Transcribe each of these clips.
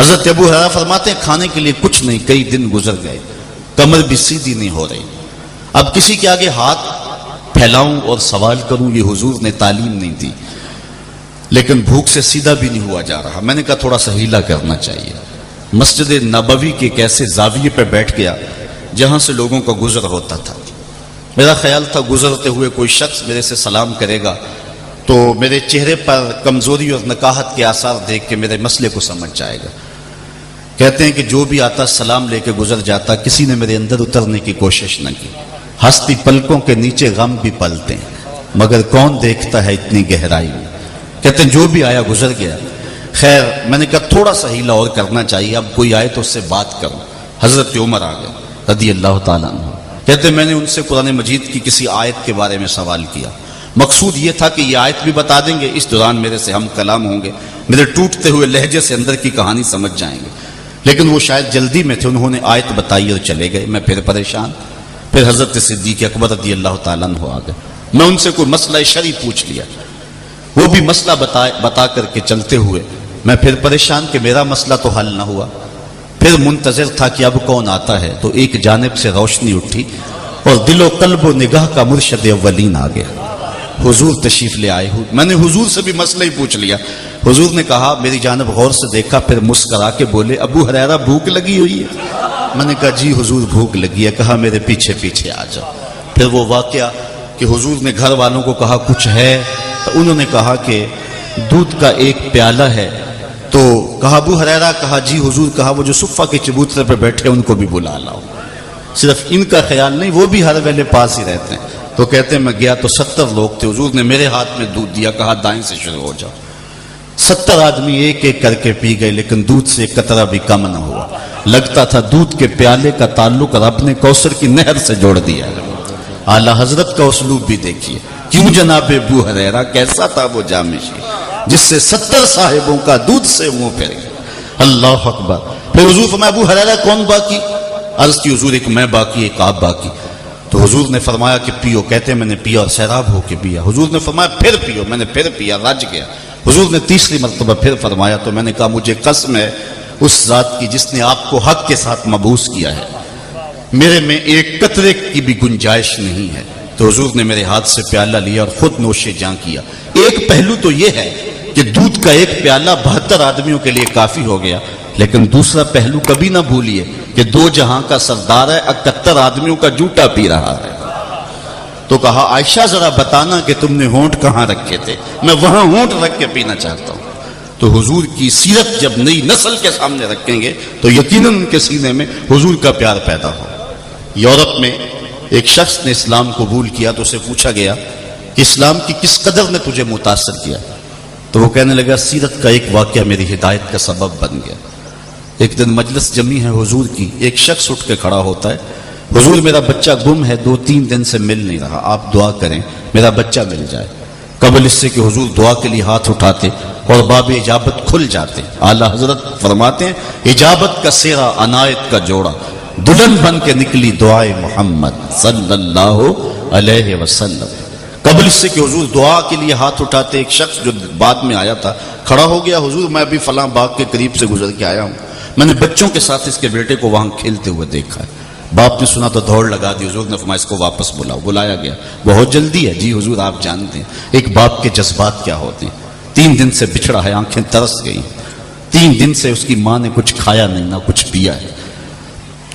حضرت ابو ہریرہ فرماتے ہیں کھانے کے لیے کچھ نہیں، کئی دن گزر گئے، کمر بھی سیدھی نہیں ہو رہی، اب کسی کے آگے ہاتھ پھیلاؤں اور سوال کروں یہ حضور نے تعلیم نہیں دی، لیکن بھوک سے سیدھا بھی نہیں ہوا جا رہا۔ میں نے کہا تھوڑا سا ہیلا کرنا چاہیے۔ مسجد نبوی کے ایک ایسے زاویے پہ بیٹھ گیا جہاں سے لوگوں کا گزر ہوتا تھا۔ میرا خیال تھا گزرتے ہوئے کوئی شخص میرے سے سلام کرے گا تو میرے چہرے پر کمزوری اور نکاہت کے آثار دیکھ کے میرے مسئلے کو سمجھ جائے گا۔ کہتے ہیں کہ جو بھی آتا سلام لے کے گزر جاتا، کسی نے میرے اندر اترنے کی کوشش نہ کی۔ ہستی پلکوں کے نیچے غم بھی پلتے ہیں، مگر کون دیکھتا ہے اتنی گہرائی میں۔ کہتے ہیں جو بھی آیا گزر گیا۔ خیر میں نے کہا تھوڑا سا ہیلا اور کرنا چاہیے، اب کوئی آئے تو اس سے بات کروں۔ حضرت عمر آ گئے رضی اللہ تعالیٰ عنہ۔ کہتے ہیں میں نے ان سے قرآن مجید کی کسی آیت کے بارے میں سوال کیا، مقصود یہ تھا کہ یہ آیت بھی بتا دیں گے، اس دوران میرے سے ہم کلام ہوں گے، میرے ٹوٹتے ہوئے لہجے سے اندر کی کہانی سمجھ جائیں گے، لیکن وہ شاید جلدی میں تھے، انہوں نے آیت بتائی اور چلے گئے۔ میں پھر پریشان۔ پھر حضرت صدیق اکبر رضی اللہ تعالیٰ عنہ آ گئے۔ میں ان سے کوئی مسئلہ شرعی پوچھ لیا، وہ بھی مسئلہ بتا کر کے چلتے ہوئے۔ میں پھر پریشان کہ میرا مسئلہ تو حل نہ ہوا۔ پھر منتظر تھا کہ اب کون آتا ہے، تو ایک جانب سے روشنی اٹھی اور دل و قلب و نگاہ کا مرشد اولین آ گیا۔ حضور تشریف لے آئے ہو۔ میں نے حضور سے بھی مسئلہ ہی پوچھ لیا۔ حضور نے کہا، میری جانب غور سے دیکھا، پھر مسکرا کے بولے ابو ہریرہ بھوک لگی ہوئی ہے؟ میں نے کہا جی حضور بھوک لگی ہے۔ کہا میرے پیچھے پیچھے آ جاؤ۔ پھر وہ واقعہ کہ حضور نے گھر والوں کو کہا کچھ ہے، تو انہوں نے کہا کہ دودھ کا ایک پیالہ ہے۔ تو کہا ابو ہریرہ؟ کہا جی حضور۔ کہا وہ جو صفہ کے چبوترے پہ بیٹھے ان کو بھی بلا لاؤ۔ صرف ان کا خیال نہیں، وہ بھی ہر ویلے پاس ہی رہتے ہیں۔ تو کہتے ہیں میں گیا تو 70 لوگ تھے، حضور نے میرے ہاتھ میں دودھ دیا، کہا دائیں سے شروع ہو جاؤ۔ 70 آدمی ایک ایک کر کے پی گئے، لیکن دودھ سے ایک قطرہ بھی کم نہ ہوا۔ لگتا تھا دودھ کے پیالے کا تعلق رب نے کوثر کی نہر سے جوڑ دیا ہے۔ اعلیٰ حضرت کا اسلوب بھی دیکھیے، کیوں جناب ابو ہریرہ کیسا تھا وہ جامشی جس سے 70 صاحبوں کا دودھ سے منہ پھر گیا۔ اللہ اکبر۔ پھر حضور فرمایا ابو ہریرہ کون باقی؟ عرض کی حضور ایک میں باقی، ایک آپ باقی۔ تو حضور نے فرمایا کہ پیو۔ کہتے ہیں میں نے پیا اور سیراب ہو کے پیا۔ حضور نے فرمایا پھر پیو۔ میں نے پھر پیا، رج گیا۔ حضور نے تیسری مرتبہ پھر فرمایا تو میں نے کہا مجھے قسم ہے اس ذات کی جس نے آپ کو حق کے ساتھ مبعوث کیا ہے، میرے میں ایک قطرے کی بھی گنجائش نہیں ہے۔ تو حضور نے میرے ہاتھ سے پیالہ لیا اور خود نوش جاں کیا۔ ایک پہلو تو یہ ہے کہ دودھ کا ایک پیالہ 72 آدمیوں کے لیے کافی ہو گیا، لیکن دوسرا پہلو کبھی نہ بھولیے کہ 2 جہاں کا سردار ہے، 71 آدمیوں کا جوٹا پی رہا ہے۔ تو کہا عائشہ ذرا بتانا کہ تم نے ہونٹ کہاں رکھے تھے، میں وہاں ہونٹ رکھ کے پینا چاہتا ہوں۔ تو حضور کی سیرت جب نئی نسل کے سامنے رکھیں گے تو یقیناً ان کے سینے میں حضور کا پیار پیدا ہو۔ یورپ میں ایک شخص نے اسلام قبول کیا تو اسے پوچھا گیا کہ اسلام کی کس قدر نے تجھے متاثر کیا؟ تو وہ کہنے لگا سیرت کا ایک واقعہ میری ہدایت کا سبب بن گیا۔ ایک دن مجلس جمی ہے حضور کی، ایک شخص اٹھ کے کھڑا ہوتا ہے، حضور میرا بچہ گم ہے، 2-3 دن سے مل نہیں رہا، آپ دعا کریں میرا بچہ مل جائے۔ قبل اس سے کہ حضور دعا کے لیے ہاتھ اٹھاتے اور باب اجابت کھل جاتے۔ اعلیٰ حضرت فرماتے ہیں اجابت کا سیرا عنایت کا جوڑا، دلہن بن کے نکلی دعائے محمد صلی اللہ علیہ وسلم۔ قبل اس سے کہ حضور دعا کے لیے ہاتھ اٹھاتے، ایک شخص جو بعد میں آیا تھا کھڑا ہو گیا، حضور میں ابھی فلاں باغ کے قریب سے گزر کے آیا ہوں، میں نے بچوں کے ساتھ اس کے بیٹے کو وہاں کھیلتے ہوئے دیکھا ہے۔ باپ نے سنا تو دوڑ لگا دی، حضور نے فرمایا اس کو واپس بلاؤ۔ بلایا گیا، بہت جلدی ہے جی حضور آپ جانتے ہیں ایک باپ کے جذبات کیا ہوتے ہیں۔ 3 دن سے بچھڑا ہے، آنکھیں ترس گئی، 3 دن سے اس کی ماں نے کچھ کھایا نہیں نہ کچھ پیا ہے۔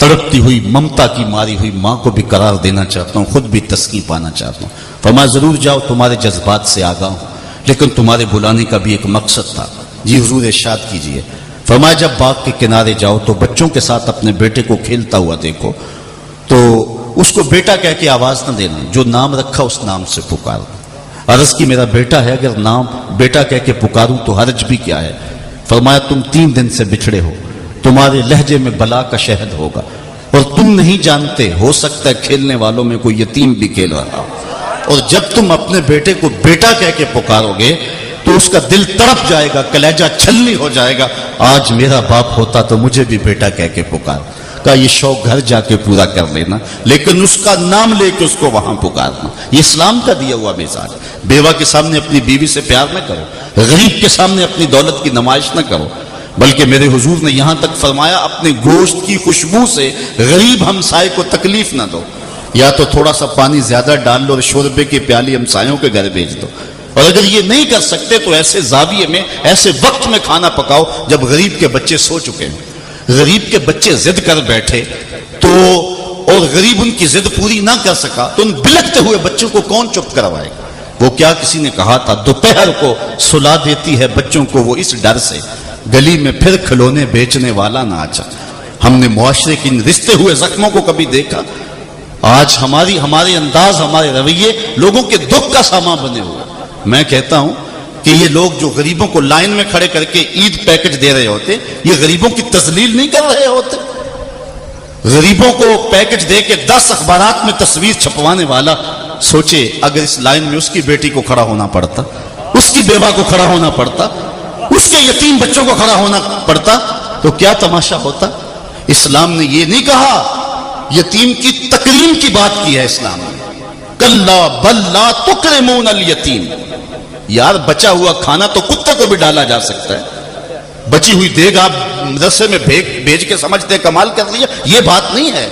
تڑپتی ہوئی ممتا کی ماری ہوئی ماں کو بھی قرار دینا چاہتا ہوں، خود بھی تسکین پانا چاہتا ہوں۔ فرمایا ضرور جاؤ، تمہارے جذبات سے آگاہ ہوں، لیکن تمہارے بلانے کا بھی ایک مقصد تھا۔ جی حضور ارشاد کیجئے۔ فرمایا جب باغ کے کنارے جاؤ تو بچوں کے ساتھ اپنے بیٹے کو کھیلتا ہوا دیکھو تو اس کو بیٹا کہہ کے آواز نہ دینا، جو نام رکھا اس نام سے پکارنا۔ عرض کی میرا بیٹا ہے، اگر نام بیٹا کہہ کے پکاروں تو حرج بھی کیا ہے؟ فرمایا تم 3 دن سے بچھڑے ہو، تمہارے لہجے میں بلا کا شہد ہوگا، اور تم نہیں جانتے ہو سکتا ہے کھیلنے والوں میں کوئی یتیم بھی کھیل رہا ہو، اور جب تم اپنے بیٹے کو بیٹا کہہ کے پکارو گے تو اس کا دل تڑپ جائے گا، کلیجہ چھلنی ہو جائے گا، آج میرا باپ ہوتا تو مجھے بھی بیٹا کہہ کے پکار۔ کہا یہ شوق گھر جا کے پورا کر لینا، لیکن اس کا نام لے کے اس کو وہاں پکارنا۔ یہ اسلام کا دیا ہوا مزاج۔ بیوہ کے سامنے اپنی بیوی سے پیار نہ کرو، غریب کے سامنے اپنی دولت کی نمائش نہ کرو، بلکہ میرے حضور نے یہاں تک فرمایا اپنے گوشت کی خوشبو سے غریب ہمسائے کو تکلیف نہ دو، یا تو تھوڑا سا پانی زیادہ ڈال لو اور شوربے کی پیالی ہمسایوں کے گھر بھیج دو، اور اگر یہ نہیں کر سکتے تو ایسے زاویے میں ایسے وقت میں کھانا پکاؤ جب غریب کے بچے سو چکے ہیں۔ غریب کے بچے ضد کر بیٹھے تو اور غریب ان کی ضد پوری نہ کر سکا تو ان بلکتے ہوئے بچوں کو کون چپ کروائے گا؟ وہ کیا کسی نے کہا تھا دوپہر کو سلا دیتی ہے بچوں کو وہ اس ڈر سے گلی میں پھر کھلونے بیچنے والا نہ آچا۔ ہم نے معاشرے کے ان رشتے ہوئے زخموں کو کبھی دیکھا؟ آج ہمارے انداز، ہمارے رویے لوگوں کے دکھ کا سامان بنے ہوئے۔ میں کہتا ہوں کہ یہ لوگ جو غریبوں کو لائن میں کھڑے کر کے عید پیکج دے رہے ہوتے، یہ غریبوں کی تذلیل نہیں کر رہے ہوتے؟ غریبوں کو پیکج دے کے 10 اخبارات میں تصویر چھپوانے والا سوچے اگر اس لائن میں اس کی بیٹی کو کھڑا ہونا پڑتا، اس کی بیوہ کو کھڑا ہونا پڑتا، اس کے یتیم بچوں کو کھڑا ہونا پڑتا تو کیا تماشا ہوتا؟ اسلام نے یہ نہیں کہا، یتیم کی تکریم کی بات کی ہے اسلام نے۔ کلا بل لا تکرمون الیتیم، یار بچا ہوا کھانا تو کتے کو بھی ڈالا جا سکتا ہے، بچی ہوئی دیگ آپ مدرسے میں بھیج کے سمجھتے کمال کر لیا، یہ بات نہیں ہے۔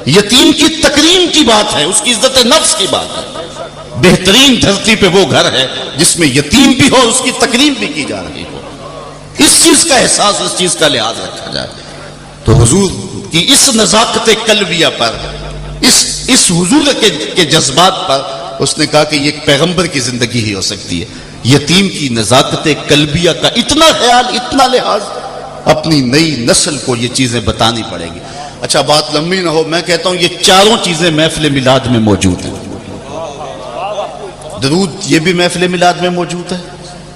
یتیم کی تکریم کی بات ہے، اس کی عزت نفس کی بات ہے۔ بہترین دھرتی پہ وہ گھر ہے جس میں یتیم بھی ہو، اس کی تکریم بھی کی جا رہی ہو، اس چیز کا احساس، اس چیز کا لحاظ رکھا جائے۔ تو حضور کی اس نزاکت قلبیہ پر، اس حضور کے جذبات پر اس نے کہا کہ یہ ایک پیغمبر کی زندگی ہی ہو سکتی ہے۔ یتیم کی نزاکت قلبیہ کا اتنا خیال، اتنا لحاظ، اپنی نئی نسل کو یہ چیزیں بتانی پڑے گی۔ اچھا بات لمبی نہ ہو، میں کہتا ہوں یہ چاروں چیزیں محفل میلاد میں موجود ہیں۔ درود یہ بھی محفل میلاد میں موجود ہے،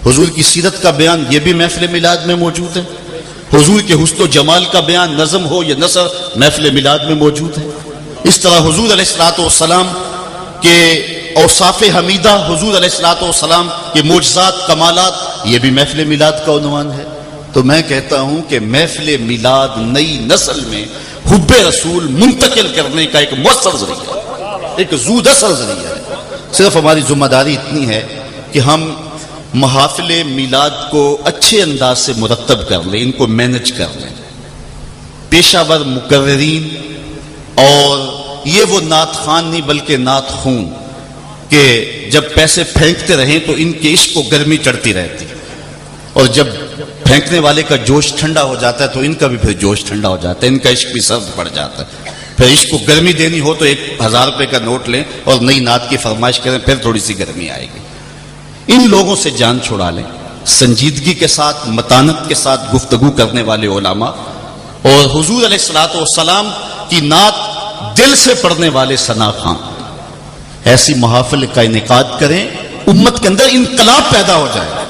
حضور کی سیرت کا بیان یہ بھی محفل میلاد میں موجود ہے، حضور کے حسن و جمال کا بیان نظم ہو یا نثر محفل میلاد میں موجود ہے۔ اس طرح حضور علیہ الصلوۃ والسلام کے اوصاف حمیدہ، حضور علیہ الصلوۃ والسلام کے معجزات، کمالات، یہ بھی محفل میلاد کا عنوان ہے۔ تو میں کہتا ہوں کہ محفل میلاد نئی نسل میں حب رسول منتقل کرنے کا ایک مؤثر ذریعہ ہے، ایک زود اثر ذریعہ ہے۔ صرف ہماری ذمہ داری اتنی ہے کہ ہم محافل میلاد کو اچھے انداز سے مرتب کر لیں، ان کو مینج کر لیں۔ پیشہ ور مقررین اور یہ وہ نعت خوان نہیں بلکہ نعت خون کہ جب پیسے پھینکتے رہیں تو ان کے عشق کو گرمی چڑھتی رہتی، اور جب پھینکنے والے کا جوش ٹھنڈا ہو جاتا ہے تو ان کا بھی پھر جوش ٹھنڈا ہو جاتا ہے، ان کا عشق بھی سرد پڑ جاتا ہے۔ پھر عشق کو گرمی دینی ہو تو 1000 روپے کا نوٹ لیں اور نئی نعت کی فرمائش کریں، پھر تھوڑی سی گرمی آئے گی۔ ان لوگوں سے جان چھڑا لیں، سنجیدگی کے ساتھ، متانت کے ساتھ گفتگو کرنے والے علماء، اور حضور علیہ الصلوۃ والسلام کی نعت دل سے پڑھنے والے ثنا خان، ایسی محافل کا انعقاد کریں، امت کے اندر انقلاب پیدا ہو جائے۔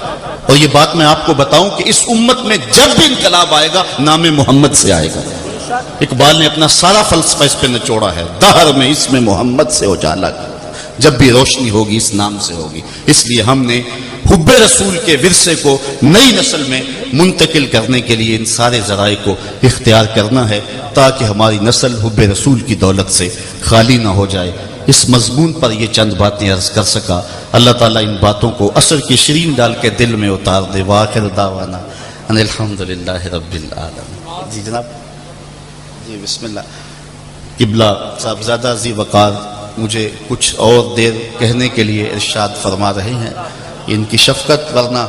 اور یہ بات میں آپ کو بتاؤں کہ اس امت میں جب بھی انقلاب آئے گا نام محمد سے آئے گا۔ اقبال نے اپنا سارا فلسفہ اس پہ نچوڑا ہے، دہر میں اس میں محمد سے اجالا کیا، جب بھی روشنی ہوگی اس نام سے ہوگی۔ اس لیے ہم نے حب رسول کے ورثے کو نئی نسل میں منتقل کرنے کے لیے ان سارے ذرائع کو اختیار کرنا ہے تاکہ ہماری نسل حب رسول کی دولت سے خالی نہ ہو جائے۔ اس مضمون پر یہ چند باتیں عرض کر سکا، اللہ تعالیٰ ان باتوں کو عصر کی شیرین ڈال کے دل میں اتار دے۔ وآخر دعوانا ان الحمدللہ رب العالمین۔ جی جناب، جی بسم اللہ۔ قبلہ صاحبزادہ ذی وقار مجھے کچھ اور دیر کہنے کے لیے ارشاد فرما رہے ہیں، ان کی شفقت، ورنہ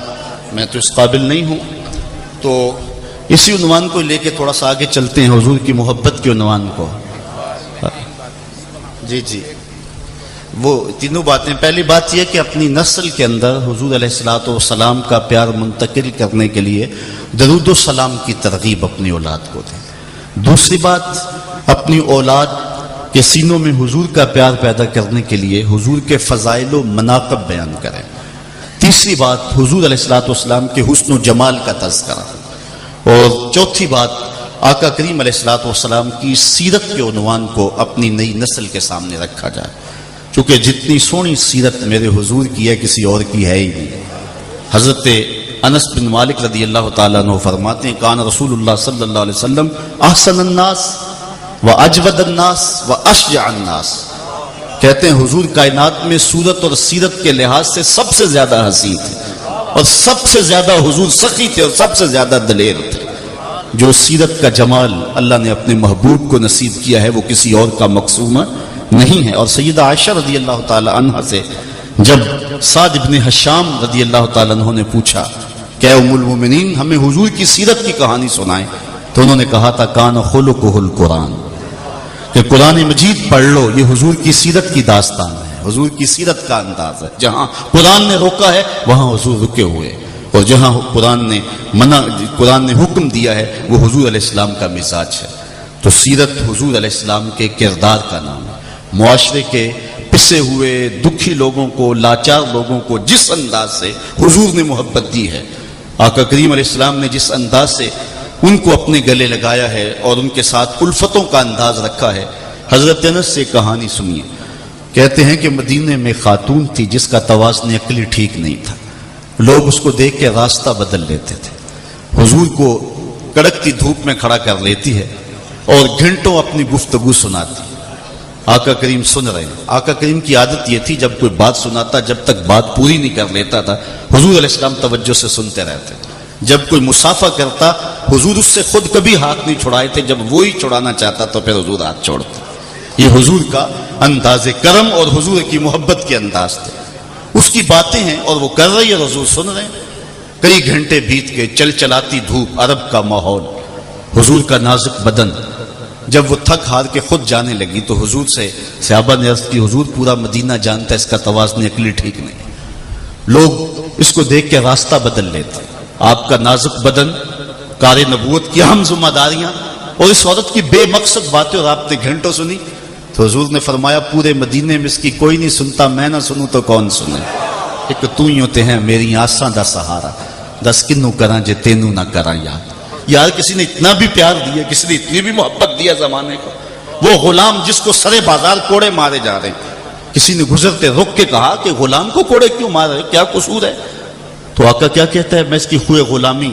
میں تو اس قابل نہیں ہوں۔ تو اسی عنوان کو لے کے تھوڑا سا آگے چلتے ہیں، حضور کی محبت کے عنوان کو۔ جی جی، وہ تینوں باتیں، پہلی بات یہ کہ اپنی نسل کے اندر حضور علیہ الصلوۃ والسلام کا پیار منتقل کرنے کے لیے درود و سلام کی ترغیب اپنی اولاد کو دیں۔ دوسری بات، اپنی اولاد کے سینوں میں حضور کا پیار پیدا کرنے کے لیے حضور کے فضائل و مناقب بیان کریں۔ تیسری بات، حضور علیہ الصلوۃ والسلام کے حسن و جمال کا تذکرہ۔ اور چوتھی بات، آقا کریم علیہ الصلوۃ والسلام کی سیرت کے عنوان کو اپنی نئی نسل کے سامنے رکھا جائے، چونکہ جتنی سونی سیرت میرے حضور کی ہے کسی اور کی ہے ہی نہیں۔ حضرت انس بن مالک رضی اللہ تعالیٰ عنہ فرماتے ہیں، کان رسول اللہ صلی اللہ علیہ وسلم احسن الناس و اجود الناس و اشجع الناس، کہتے ہیں حضور کائنات میں صورت اور سیرت کے لحاظ سے سب سے زیادہ حسین تھے، اور سب سے زیادہ حضور سخی تھے، اور سب سے زیادہ دلیر تھے۔ جو سیرت کا جمال اللہ نے اپنے محبوب کو نصیب کیا ہے وہ کسی اور کا مقصومہ نہیں ہے۔ اور سیدہ عائشہ رضی اللہ تعالی عنہ سے جب سعد ابن حشام رضی اللہ تعالی عنہ نے پوچھا کہ ام المومنین ہمیں حضور کی سیرت کی کہانی سنائیں، تو انہوں نے کہا تھا کان خلقہ القرآن، کہ قرآن مجید پڑھ لو، یہ حضور کی سیرت کی داستان ہے، حضور کی سیرت کا انداز ہے۔ جہاں قرآن نے روکا ہے وہاں حضور رکے ہوئے، اور جہاں قرآن نے حکم دیا ہے وہ حضور علیہ السلام کا مزاج ہے۔ تو سیرت حضور علیہ السلام کے کردار کا نام ہے۔ معاشرے کے پسے ہوئے دکھی لوگوں کو، لاچار لوگوں کو جس انداز سے حضور نے محبت دی ہے، آقا کریم علیہ السلام نے جس انداز سے ان کو اپنے گلے لگایا ہے اور ان کے ساتھ الفتوں کا انداز رکھا ہے۔ حضرت انس سے کہانی سنیے، کہتے ہیں کہ مدینے میں خاتون تھی جس کا توازن عقلی ٹھیک نہیں تھا، لوگ اس کو دیکھ کے راستہ بدل لیتے تھے۔ حضور کو کڑکتی دھوپ میں کھڑا کر لیتی ہے اور گھنٹوں اپنی گفتگو سناتی۔ آقا کریم سن رہے ہیں۔ آقا کریم کی عادت یہ تھی جب کوئی بات سناتا جب تک بات پوری نہیں کر لیتا تھا حضور علیہ السلام توجہ سے سنتے رہتے۔ جب کوئی مسافہ کرتا حضور اس سے خود کبھی ہاتھ نہیں چھڑائے تھے، جب وہی چھڑانا چاہتا تو پھر حضور ہاتھ چھوڑتے۔ یہ حضور کا انداز کرم اور حضور کی محبت کے انداز تھے۔ اس کی باتیں ہیں اور وہ کر رہی ہے، حضور سن رہے ہیں۔ کئی گھنٹے بیت کے، چل چلاتی دھوپ، عرب کا ماحول، حضور کا نازک بدن۔ جب وہ تھک ہار کے خود جانے لگی تو حضور سے صحابہ نے عرض کی حضور پورا مدینہ جانتا ہے اس کا توازن عقلی ٹھیک نہیں، لوگ اس کو دیکھ کے راستہ بدل لیتے۔ آپ کا نازک بدن، کار نبوت کی اہم ذمہ داریاں اور اس عورت کی بے مقصد باتیں، اور آپ نے گھنٹوں سنی۔ تو حضور نے فرمایا پورے مدینے میں اس کی کوئی نہیں سنتا، میں نہ سنوں تو کون سنے؟ ایک تو ہی ہوتے ہیں میری آساں دا سہارا، دس کنوں کراں جے تینوں نہ کراں یاد۔ یار کسی نے اتنا بھی پیار دیا، کسی نے اتنی بھی محبت دیا زمانے کو، وہ غلام جس کو سرے بازار کوڑے مارے جا رہے ہیں، کسی نے گزرتے رک کے کہا کہ غلام کو کوڑے کیوں مار رہے، کیا قصور ہے؟ تو آقا کیا کہتا ہے، میں اس کی خوئے غلامی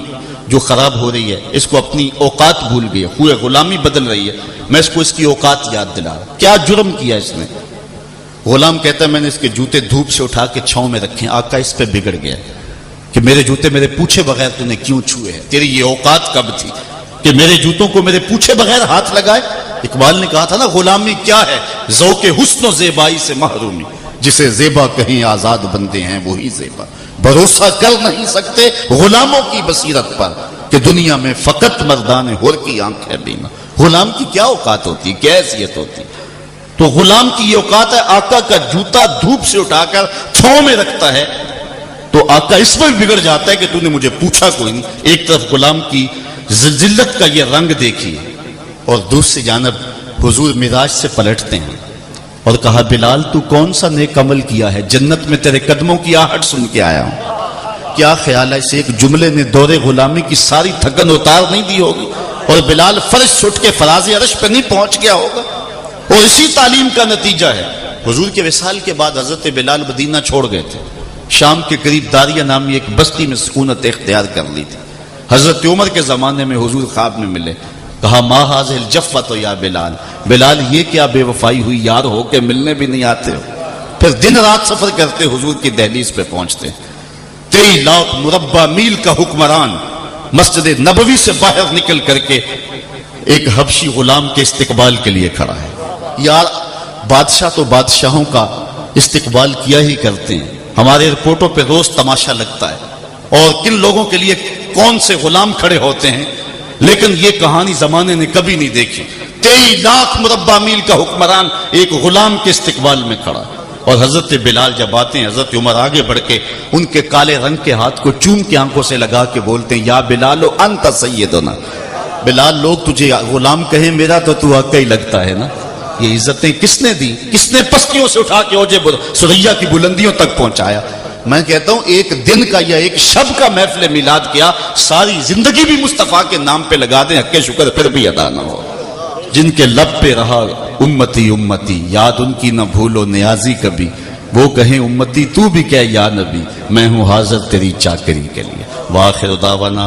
جو خراب ہو رہی ہے، اس کو اپنی اوقات بھول گئی ہے، خوئے غلامی بدل رہی ہے، میں اس کو اس کی اوقات یاد دلا رہا۔ کیا جرم کیا اس نے؟ غلام کہتا ہے میں نے اس کے جوتے دھوپ سے اٹھا کے چھاؤں میں رکھے، آقا اس پہ بگڑ گیا کہ میرے جوتے میرے پوچھے بغیر تو نے کیوں چھوئے ہیں؟ تیری یہ اوقات کب تھی کہ میرے جوتوں کو میرے پوچھے بغیر ہاتھ لگائے؟ اقبال نے کہا تھا نا، غلامی کیا ہے ذوق حسن و زیبائی سے محرومی، جسے زیبا کہیں آزاد بندے ہیں وہی زیبا، بھروسہ کر نہیں سکتے غلاموں کی بصیرت پر کہ دنیا میں فقط مردان حر کی آنکھ ہے بینا۔ غلام کی کیا اوقات ہوتی، کیا حیثیت ہوتی؟ تو غلام کی یہ اوقات ہے، آقا کا جوتا دھوپ سے اٹھا کر چھاؤں میں رکھتا ہے تو آقا اس میں بگڑ جاتا ہے کہ تو نے مجھے پوچھا کوئی نہیں۔ ایک طرف غلام کی ذلت کا یہ رنگ دیکھیے، اور دوسری جانب حضور معراج سے پلٹتے ہیں اور کہا بلال تو کون سا نیک عمل کیا ہے، جنت میں تیرے قدموں کی آہٹ سن کے آیا ہوں۔ کیا خیال ہے اسے ایک جملے نے دور غلامی کی ساری تھکن اتار نہیں دی ہوگی، اور بلال فرش چھٹ کے فراز عرش پہ نہیں پہنچ گیا ہوگا؟ اور اسی تعلیم کا نتیجہ ہے حضور کے وصال کے بعد حضرت بلال مدینہ چھوڑ گئے تھے، شام کے قریب داریہ نامی ایک بستی میں سکونت اختیار کر لی تھی۔ حضرت عمر کے زمانے میں حضور خواب میں ملے، کہا ما حاذل الجفۃ یا بلال، بلال یہ کیا بے وفائی ہوئی، یار ہو کے ملنے بھی نہیں آتے ہو؟ پھر دن رات سفر کرتے حضور کی دہلیز پہ پہنچتے، 23 لاکھ مربع میل کا حکمران مسجد نبوی سے باہر نکل کر کے ایک حبشی غلام کے استقبال کے لیے کھڑا ہے۔ یار بادشاہ تو بادشاہوں کا استقبال کیا ہی کرتے ہیں، ہمارے ایئرپورٹوں پہ روز تماشا لگتا ہے اور کن لوگوں کے لیے کون سے غلام کھڑے ہوتے ہیں، لیکن یہ کہانی زمانے نے کبھی نہیں دیکھی۔ 23 لاکھ مربع میل کا حکمران ایک غلام کے استقبال میں کھڑا، اور حضرت بلال جب آتے ہیں حضرت عمر آگے بڑھ کے ان کے کالے رنگ کے ہاتھ کو چوم کے آنکھوں سے لگا کے بولتے ہیں یا بلال انت سیدنا، بلال لوگ تجھے غلام کہیں میرا تو واقعی لگتا ہے نا۔ یہ عزتیں کس نے دی، کس نے پستیوں سے اٹھا کے اوج سریا کی بلندیوں تک پہنچایا؟ میں کہتا ہوں ایک دن کا یا ایک شب کا محفل میلاد کیا، ساری زندگی بھی مصطفیٰ کے نام پہ لگا دیں، حق شکر پھر بھی ادا نہ ہو۔ جن کے لب پہ رہا امتی امتی، یاد ان کی نہ بھولو نیازی کبھی، وہ کہیں امتی تو بھی کہہ یا نبی، میں ہوں حاضر تیری چاکری کے لیے۔ وآخر دعوانا